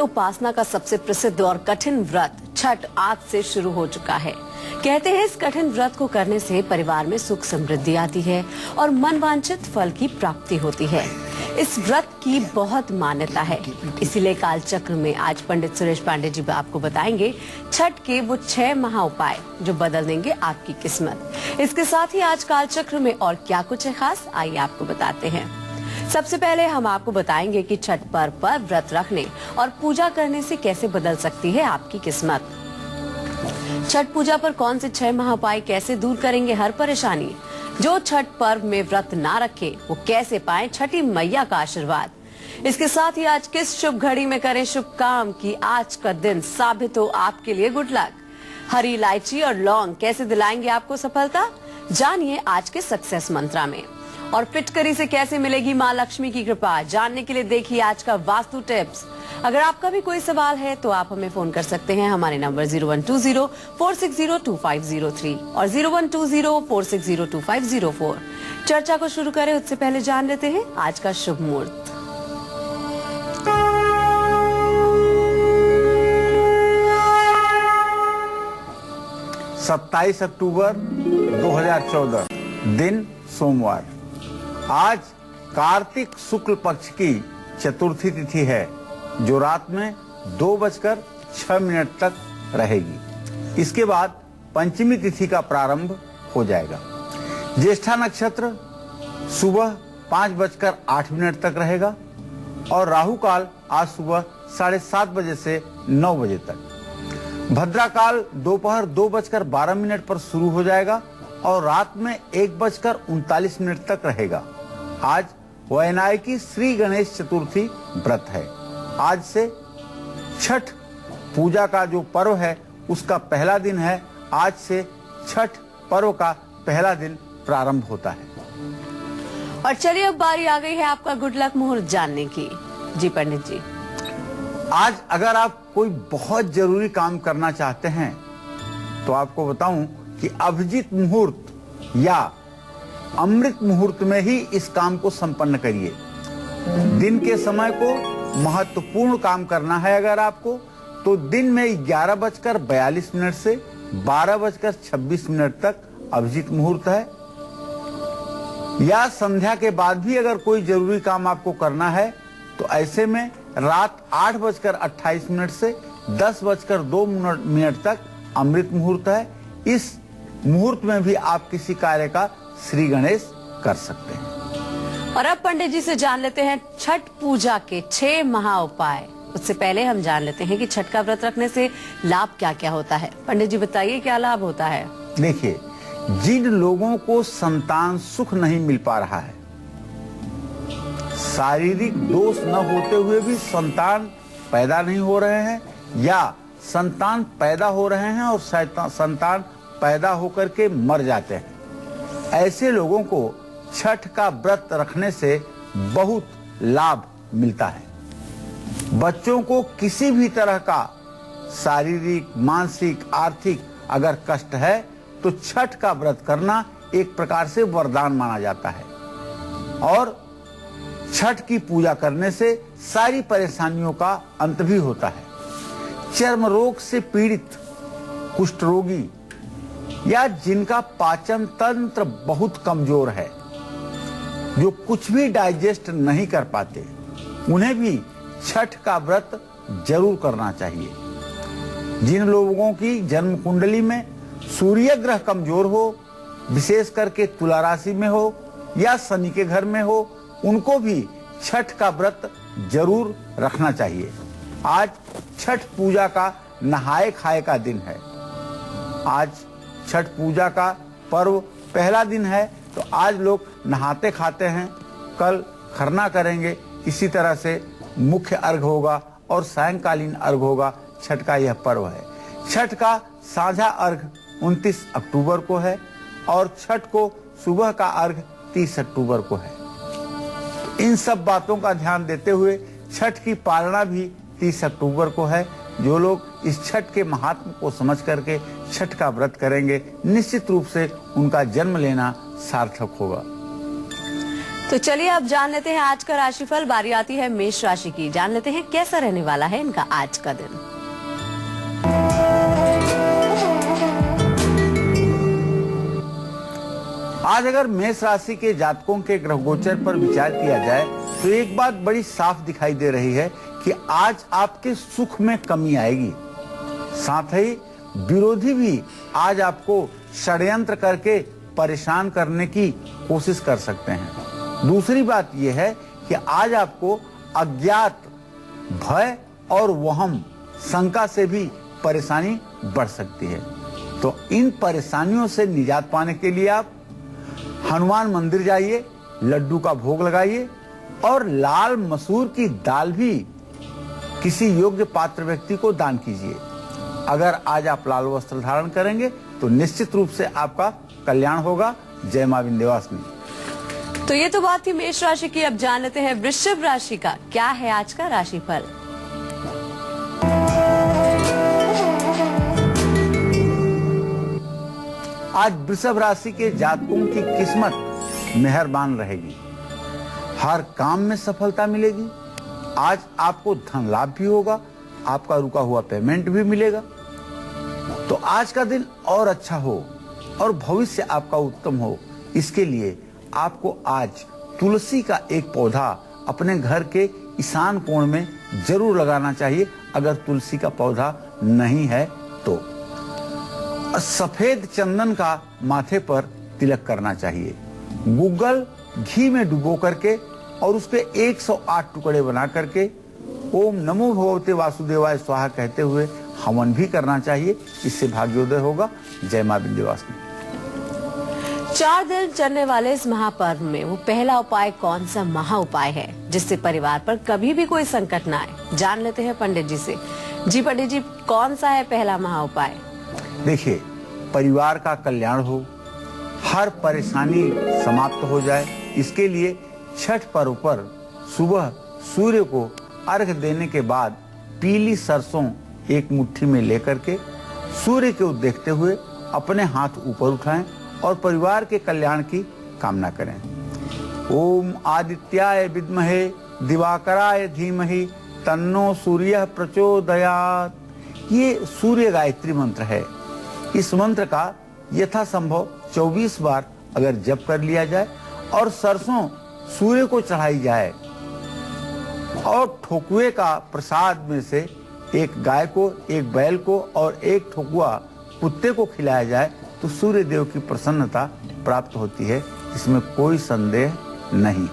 उपासना का सबसे प्रसिद्ध और कठिन व्रत छठ आज से शुरू हो चुका है। कहते हैं इस कठिन व्रत को करने से परिवार में सुख समृद्धि आती है और मनवांछित फल की प्राप्ति होती है। इस व्रत की बहुत मान्यता है, इसीलिए कालचक्र में आज पंडित सुरेश पांडे जी आपको बताएंगे छठ के वो 6 महा उपाय जो बदल देंगे आपकी किस्मत। इसके साथ ही आज कालचक्र में और क्या कुछ है खास, आइए आपको बताते हैं। सबसे पहले हम आपको बताएंगे कि छठ पर्व पर व्रत रखने और पूजा करने से कैसे बदल सकती है आपकी किस्मत। छठ पूजा पर कौन से 6 महा उपाय कैसे दूर करेंगे हर परेशानी। जो छठ पर्व में व्रत ना रखे वो कैसे पाएं छठी मैया का आशीर्वाद। इसके साथ ही आज किस शुभ घड़ी में करें शुभ काम कि आज का दिन साबित हो आपके लिए गुड लक। हरी इलायची और लौंग कैसे दिलाएंगे आपको सफलता, जानिए आज के सक्सेस मंत्रा में। और फिटकरी से कैसे मिलेगी माँ लक्ष्मी की कृपा, जानने के लिए देखिए आज का वास्तु टिप्स। अगर आपका भी कोई सवाल है तो आप हमें फोन कर सकते हैं हमारे नंबर 0120-460-2503 और 0120-460-2504। चर्चा को शुरू करें उससे पहले जान लेते हैं आज का शुभ मुहूर्त। सत्ताईस अक्टूबर 2014 दिन सोमवार। आज कार्तिक शुक्ल पक्ष की चतुर्थी तिथि है जो रात में 2:06 तक रहेगी। इसके बाद पंचमी तिथि का प्रारंभ हो जाएगा। ज्येष्ठा नक्षत्र सुबह 5:08 तक रहेगा और राहु काल आज सुबह 7:30 बजे से 9 बजे तक। भद्रा काल दोपहर 2:12 पर शुरू हो जाएगा और रात में 1:39 तक रहेगा। आज वैनायकी श्री गणेश चतुर्थी व्रत है। आज से छठ पूजा का जो पर्व है उसका पहला दिन है। आज से छठ पर्व का पहला दिन प्रारंभ होता है। और चलिए अब बारी आ गई है आपका गुड लक मुहूर्त जानने की। जी पंडित जी, आज अगर आप कोई बहुत जरूरी काम करना चाहते हैं तो आपको बताऊं कि अभिजीत मुहूर्त या अमृत मुहूर्त में ही इस काम को संपन्न करिए। दिन के समय को महत्वपूर्ण काम करना है अगर आपको तो दिन में 11:42 से 12:26 तक अभिजीत मुहूर्त है। या संध्या के बाद भी अगर कोई जरूरी काम आपको करना है तो ऐसे में रात 8:28 से 10:02 तक अमृत मुहूर्त है। इस मुहूर्त में भी आप किसी कार्य का श्री गणेश कर सकते हैं। और अब पंडित जी से जान लेते हैं छठ पूजा के 6 महा उपाय। उससे पहले हम जान लेते हैं कि छठ का व्रत रखने से लाभ क्या क्या होता है। पंडित जी बताइए क्या लाभ होता है। देखिए, जिन लोगों को संतान सुख नहीं मिल पा रहा है, शारीरिक दोष न होते हुए भी संतान पैदा नहीं हो रहे हैं या संतान पैदा हो रहे हैं और संतान पैदा होकर के मर जाते हैं, ऐसे लोगों को छठ का व्रत रखने से बहुत लाभ मिलता है। बच्चों को किसी भी तरह का शारीरिक, मानसिक, आर्थिक अगर कष्ट है तो छठ का व्रत करना एक प्रकार से वरदान माना जाता है। और छठ की पूजा करने से सारी परेशानियों का अंत भी होता है। चर्म रोग से पीड़ित कुष्ठ रोगी या जिनका पाचन तंत्र बहुत कमजोर है, जो कुछ भी डाइजेस्ट नहीं कर पाते, उन्हें भी छठ का व्रत जरूर करना चाहिए। जिन लोगों की जन्म कुंडली में सूर्य ग्रह कमजोर हो, विशेष करके तुला राशि में हो या शनि के घर में हो, उनको भी छठ का व्रत जरूर रखना चाहिए। आज छठ पूजा का नहाए खाए का दिन है। आज छठ पूजा का पर्व पहला दिन है तो आज लोग नहाते खाते हैं, कल खरना करेंगे। इसी तरह से मुख्य अर्घ होगा और सायंकालीन अर्घ होगा। छठ का यह पर्व है। छठ का साझा अर्घ 29 अक्टूबर को है और छठ को सुबह का अर्घ 30 अक्टूबर को है। इन सब बातों का ध्यान देते हुए छठ की पालना भी 30 अक्टूबर को है। जो लोग इस छठ के महात्म को समझ करके छठ का व्रत करेंगे, निश्चित रूप से उनका जन्म लेना सार्थक होगा। तो चलिए अब जान लेते हैं आज का राशिफल। बारी आती है मेष राशि की। जान लेते हैं कैसा रहने वाला है इनका आज का दिन। आज अगर मेष राशि के जातकों के ग्रह गोचर पर विचार किया जाए तो एक बात बड़ी साफ दिखाई दे रही है कि आज आपके सुख में कमी आएगी। साथ ही विरोधी भी आज आपको षड्यंत्र करके परेशान करने की कोशिश कर सकते हैं। दूसरी बात यह है कि आज आपको अज्ञात भय और वहम शंका से भी परेशानी बढ़ सकती है। तो इन परेशानियों से निजात पाने के लिए आप हनुमान मंदिर जाइए, लड्डू का भोग लगाइए और लाल मसूर की दाल भी किसी योग्य पात्र व्यक्ति को दान कीजिए। अगर आज आप लाल वस्त्र धारण करेंगे तो निश्चित रूप से आपका कल्याण होगा। जय मां विंध्यवासिनी। तो ये तो बात थी मेष राशि की। अब जान लेते हैं वृषभ राशि का क्या है आज का राशिफल। आज वृषभ राशि के जातकों की किस्मत मेहरबान रहेगी। हर काम में सफलता मिलेगी। आज आपको धन लाभ भी होगा, आपका रुका हुआ पेमेंट भी मिलेगा। तो आज का दिन और अच्छा हो और भविष्य आपका उत्तम हो, इसके लिए आपको आज तुलसी का एक पौधा अपने घर के ईशान कोण में जरूर लगाना चाहिए। अगर तुलसी का पौधा नहीं है तो सफेद चंदन का माथे पर तिलक करना चाहिए। गुग्गल घी में डुबो करके और उसके 108 टुकड़े बना करके ओम नमो भगवते वासुदेवाय स्वाहा कहते हुए हवन भी करना चाहिए। इससे भाग्योदय होगा। जय मां विंध्यवासिनी। 4 दिन चलने वाले इस महापर्व में वो पहला उपाय कौन सा महा उपाय है जिससे परिवार पर कभी भी कोई संकट ना आए। जान लेते हैं पंडित जी से। जी पंडित जी, कौन सा है पहला महा उपाय? देखिए, परिवार का कल्याण हो, हर परेशानी समाप्त हो जाए, इसके लिए छठ पर्व पर सुबह सूर्य को अर्घ देने के बाद पीली सरसों एक मुट्ठी में लेकर के सूर्य को देखते हुए अपने हाथ ऊपर उठाएं और परिवार के कल्याण की कामना करें। ओम आदित्याय विद्महे दिवाकराय धीमहि तन्नो सूर्यः प्रचोदयात्। ये सूर्य गायत्री मंत्र है। इस मंत्र का यथासंभव 24 बार अगर जप कर लिया जाए और सरसों सूर्य को चढ़ाई जाए और ठोकुए का प्रसाद में से एक गाय को, एक बैल को और एक ठोकुआ कुत्ते को खिलाया जाए तो सूर्य देव की प्रसन्नता प्राप्त होती है। इसमें कोई संदेह नहीं।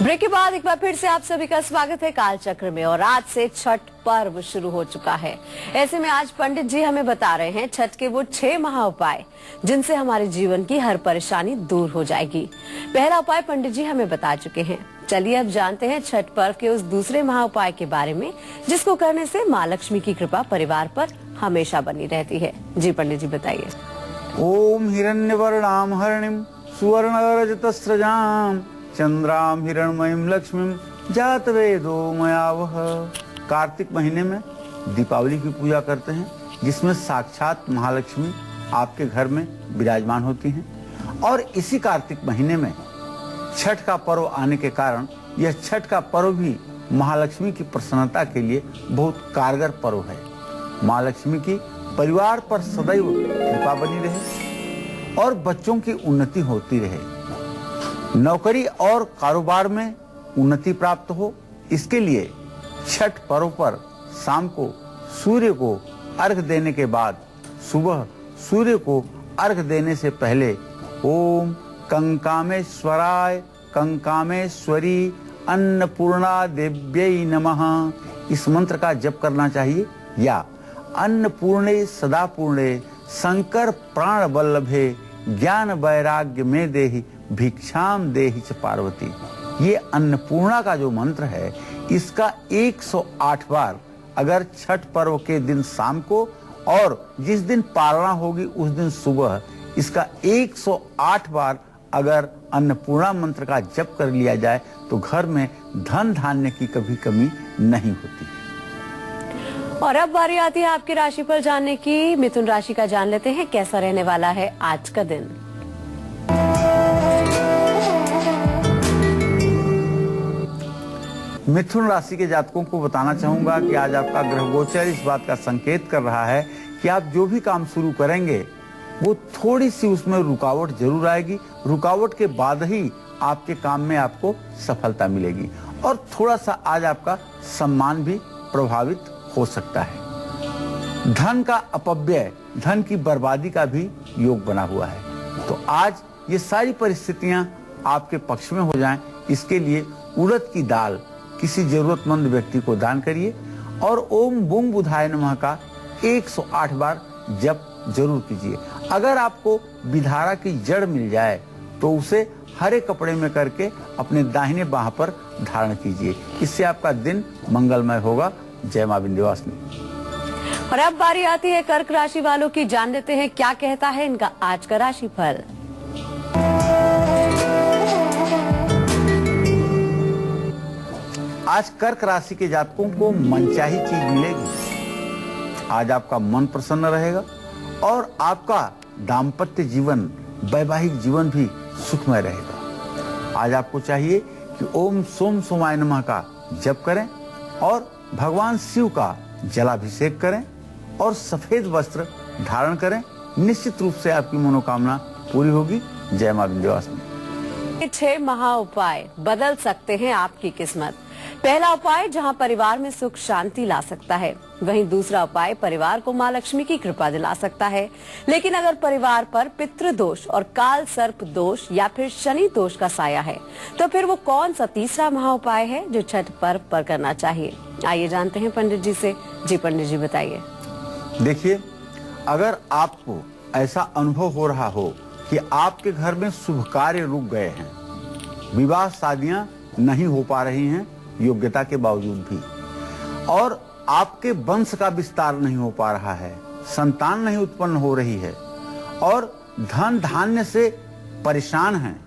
ब्रेक के बाद एक बार फिर से आप सभी का स्वागत है कालचक्र में। और आज से छठ पर्व शुरू हो चुका है। ऐसे में आज पंडित जी हमें बता रहे हैं छठ के वो 6 महा उपाय जिनसे हमारे जीवन की हर परेशानी दूर हो जाएगी। पहला उपाय पंडित जी हमें बता चुके हैं। चलिए अब जानते हैं छठ पर्व के उस दूसरे महा उपाय के बारे में जिसको करने से माँ लक्ष्मी की कृपा परिवार पर हमेशा बनी रहती है। जी पंडित जी बताइए। ओम हिरण्यवर्णाम हरणिम सुवर्णरजतस्रजाम चंद्राम हिरणमयीम लक्ष्मीम जात वेदो मयावह। कार्तिक महीने में दीपावली की पूजा करते हैं जिसमें साक्षात महालक्ष्मी आपके घर में विराजमान होती हैं। और इसी कार्तिक महीने में छठ का पर्व आने के कारण यह छठ का पर्व भी महालक्ष्मी की प्रसन्नता के लिए बहुत कारगर पर्व है। महालक्ष्मी की परिवार पर सदैव कृपा बनी रहे और बच्चों की उन्नति होती रहे, नौकरी और कारोबार में उन्नति प्राप्त हो, इसके लिए छठ पर्व पर शाम को सूर्य को अर्घ देने के बाद सुबह सूर्य को अर्घ देने से पहले ओम कंकामेश्वराय कंकामेश्वरी अन्नपूर्णा देव्यै नमः इस मंत्र का जप करना चाहिए। या अन्नपूर्णे सदापूर्णे शंकर प्राण वल्लभे ज्ञान वैराग्य में देहि भिक्षाम देहि च पार्वती। ये अन्नपूर्णा का जो मंत्र है इसका 108 बार अगर छठ पर्व के दिन शाम को और जिस दिन पालना होगी उस दिन सुबह इसका 108 बार अगर अन्नपूर्णा मंत्र का जप कर लिया जाए तो घर में धन धान्य की कभी कमी नहीं होती। और अब बारी आती है आपकी राशि पर जानने की। मिथुन राशि का जान लेते हैं कैसा रहने वाला है आज का दिन। मिथुन राशि के जातकों को बताना चाहूंगा कि आज आपका ग्रह गोचर इस बात का संकेत कर रहा है कि आप जो भी काम शुरू करेंगे वो थोड़ी सी उसमें रुकावट जरूर आएगी। रुकावट के बाद ही आपके काम में आपको सफलता मिलेगी और थोड़ा सा आज आपका सम्मान भी प्रभावित हो सकता है। धन का अपव्यय, धन की बर्बादी का भी योग बना हुआ है। तो आज ये सारी परिस्थितियां आपके पक्ष में हो जाएं, इसके लिए उड़द की दाल किसी जरूरतमंद व्यक्ति को दान करिए और ओम बुंग बुधाय नमः का 108 बार जप जरूर कीजिए। अगर आपको विधारा की जड़ मिल जाए तो उसे हरे कपड़े में करके अपने दाहिने बाह पर धारण कीजिए। इससे आपका दिन मंगलमय होगा। जय मां विंध्यवासिनी। और अब बारी आती है कर्क राशि वालों की। जान लेते हैं क्या कहता है इनका आज का राशिफल। आज कर्क राशि के जातकों को मनचाही चीज मिलेगी। आज आपका मन प्रसन्न रहेगा और आपका दाम्पत्य जीवन, वैवाहिक जीवन भी सुखमय रहेगा। आज आपको चाहिए कि ओम सोम सोमाय नमः का जप करें और भगवान शिव का जलाभिषेक करें और सफेद वस्त्र धारण करें। निश्चित रूप से आपकी मनोकामना पूरी होगी। जय मां विंध्यवासिनी। 6 महा उपाय बदल सकते हैं आपकी किस्मत। पहला उपाय जहां परिवार में सुख शांति ला सकता है, वहीं दूसरा उपाय परिवार को मां लक्ष्मी की कृपा दिला सकता है। लेकिन अगर परिवार पर पितृदोष और काल सर्प दोष या फिर शनि दोष का साया है तो फिर वो कौन सा तीसरा महा उपाय है जो छठ पर्व पर करना चाहिए? आइए जानते हैं पंडित जी से। जी पंडित जी बताइए। देखिए, अगर आपको ऐसा अनुभव हो रहा हो कि आपके घर में शुभ कार्य रुक गए हैं, विवाह शादियां नहीं हो पा रही हैं योग्यता के बावजूद भी, और आपके वंश का विस्तार नहीं हो पा रहा है, संतान नहीं उत्पन्न हो रही है और धन धान्य से परेशान हैं,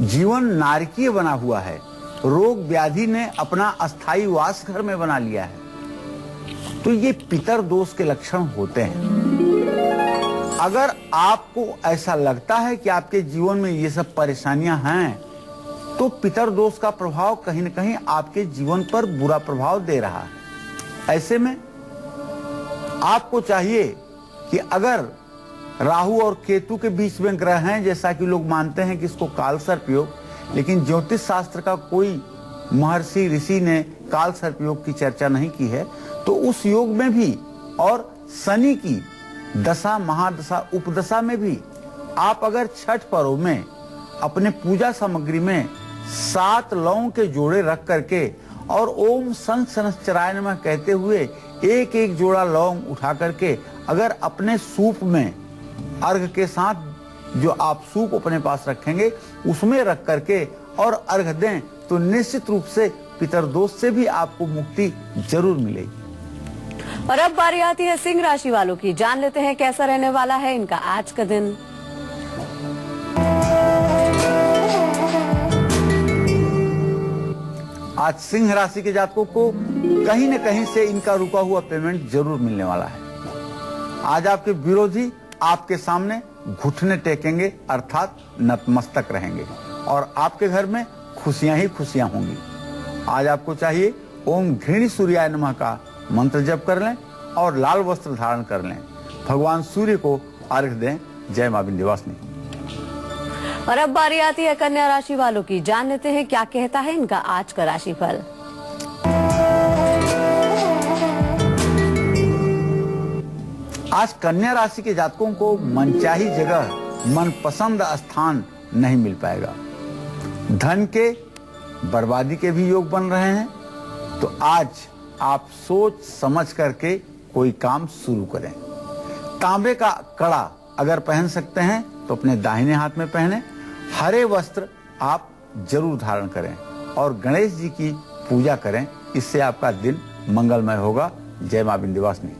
जीवन नारकीय बना हुआ है, रोग व्याधि ने अपना अस्थायी वास घर में बना लिया है, तो ये पितर दोष के लक्षण होते हैं। अगर आपको ऐसा लगता है कि आपके जीवन में ये सब परेशानियां हैं तो पितर दोष का प्रभाव कहीं न कहीं आपके जीवन पर बुरा प्रभाव दे रहा है। ऐसे में आपको चाहिए कि अगर राहु और केतु के बीच में ग्रह हैं, जैसा कि लोग मानते हैं कि इसको काल सर्प योग, लेकिन ज्योतिष शास्त्र का कोई महर्षि ऋषि ने काल सर्प योग की चर्चा नहीं की है, तो उस योग में भी और शनि की दशा, महादशा, उपदशा में भी आप अगर छठ पर्व में अपने पूजा सामग्री में 7 लौंग के जोड़े रख करके और ओम सन शनश्चराय नमः कहते हुए एक एक जोड़ा लौंग उठा करके अगर अपने सूप में अर्घ के साथ जो आप सूप अपने पास रखेंगे उसमें रख करके और अर्घ दें तो निश्चित रूप से पितरदोष से भी आपको मुक्ति जरूर मिलेगी। और अब बारी आती है सिंह राशि वालों की। जान लेते हैं कैसा रहने वाला है इनका आज का दिन। आज सिंह राशि के जातकों को कहीं न कहीं से इनका रुका हुआ पेमेंट जरूर मिलने वाला है। आज आपके विरोधी आपके सामने घुटने टेकेंगे, अर्थात नतमस्तक रहेंगे और आपके घर में खुशियां ही खुशियां होंगी। आज आपको चाहिए ओम घृणी सूर्याय नमः का मंत्र जप कर लें और लाल वस्त्र धारण कर लें। भगवान सूर्य को अर्घ दें। जय मां विंध्यवासिनी। और अब बारी आती है कन्या राशि वालों की। जान लेते हैं क्या कहता है इनका आज का राशिफल। आज कन्या राशि के जातकों को मनचाही जगह, मनपसंद स्थान नहीं मिल पाएगा। धन के बर्बादी के भी योग बन रहे हैं, तो आज आप सोच समझ करके कोई काम शुरू करें। तांबे का कड़ा अगर पहन सकते हैं तो अपने दाहिने हाथ में पहने। हरे वस्त्र आप जरूर धारण करें और गणेश जी की पूजा करें। इससे आपका दिन मंगलमय होगा। जय मां विंध्यवासिनी।